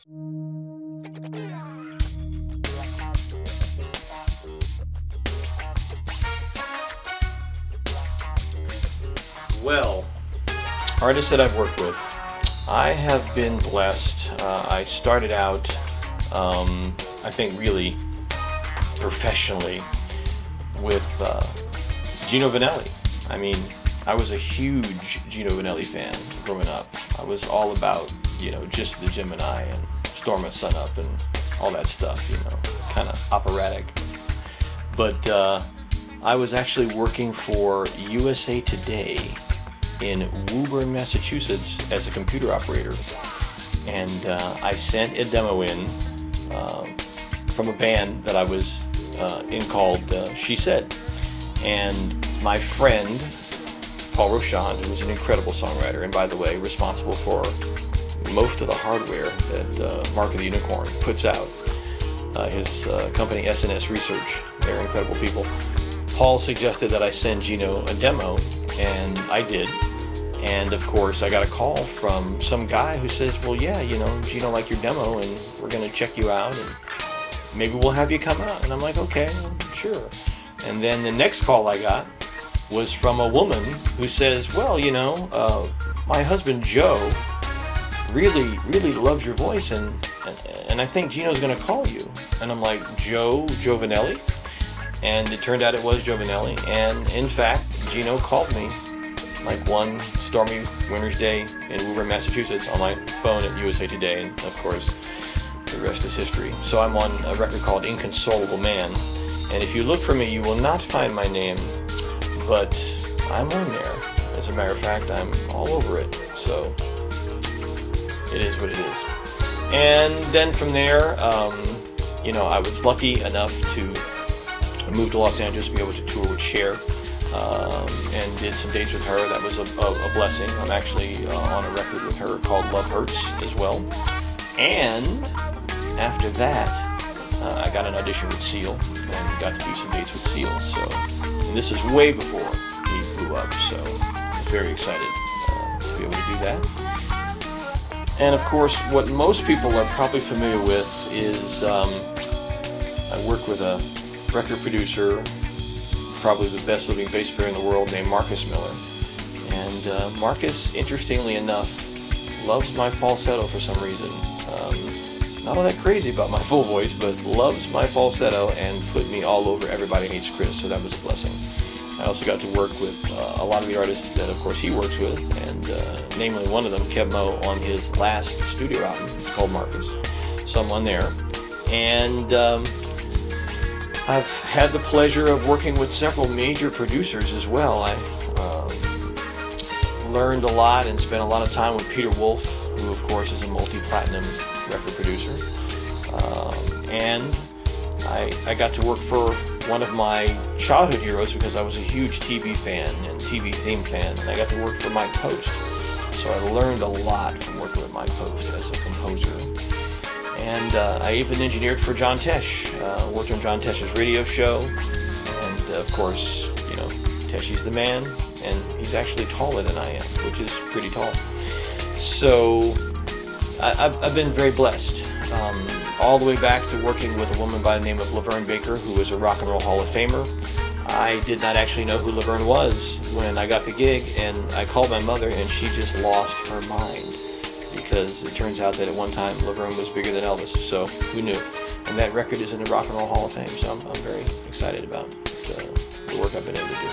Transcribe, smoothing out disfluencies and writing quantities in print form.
Well, artists that I've worked with, I have been blessed. I started out, I think really professionally with Gino Vanelli. I mean, I was a huge Gino Vanelli fan growing up. I was all about, Just the Gemini and Storm and Sun Up and all that stuff, kind of operatic. But I was actually working for USA Today in Woburn, Massachusetts as a computer operator. And I sent a demo in from a band that I was in called She Said. And my friend, Paul Rochon, who was an incredible songwriter, and by the way, responsible for most of the hardware that Mark of the Unicorn puts out. His company, SNS Research, they're incredible people. Paul suggested that I send Gino a demo, and I did. And of course, I got a call from some guy who says, well, yeah, Gino liked your demo, and we're going to check you out, and maybe we'll have you come out. And I'm like, okay, sure. And then the next call I got was from a woman who says, well, my husband Joe really loves your voice, and I think Gino's going to call you. And I'm like, Joe Vanelli? And it turned out it was Joe Vanelli. And in fact, Gino called me like one stormy winter's day in Woburn, Massachusetts, on my phone at USA Today, and of course, the rest is history. So I'm on a record called Inconsolable Man, and if you look for me, you will not find my name, but I'm on there. As a matter of fact, I'm all over it, so it is what it is. And then from there, I was lucky enough to move to Los Angeles to be able to tour with Cher. And did some dates with her. That was a blessing. I'm actually on a record with her called Love Hurts as well. And after that, I got an audition with Seal and got to do some dates with Seal. So, and this is way before he blew up, so I'm very excited to be able to do that. And of course, what most people are probably familiar with is I work with a record producer, probably the best living bass player in the world, named Marcus Miller. And Marcus, interestingly enough, loves my falsetto for some reason. Not all that crazy about my full voice, but loves my falsetto and put me all over Everybody Hates Chris, so that was a blessing. I also got to work with a lot of the artists that, of course, he works with, and namely one of them, Kev Mo, on his last studio album. It's called Marcus. So I'm on there. And I've had the pleasure of working with several major producers as well. I learned a lot and spent a lot of time with Peter Wolf, who of course is a multi-platinum record producer. And I got to work for one of my childhood heroes because I was a huge TV fan and TV theme fan, and I got to work for Mike Post. So I learned a lot from working with Mike Post as a composer. And I even engineered for John Tesh, worked on John Tesh's radio show, and of course, Teshy's the man, and he's actually taller than I am, which is pretty tall. So I've been very blessed, all the way back to working with a woman by the name of Laverne Baker, who is a Rock and Roll Hall of Famer. I did not actually know who Laverne was when I got the gig, and I called my mother, and she just lost her mind. Because it turns out that at one time Laverne was bigger than Elvis, so who knew? And that record is in the Rock and Roll Hall of Fame, so I'm very excited about the work I've been able to do.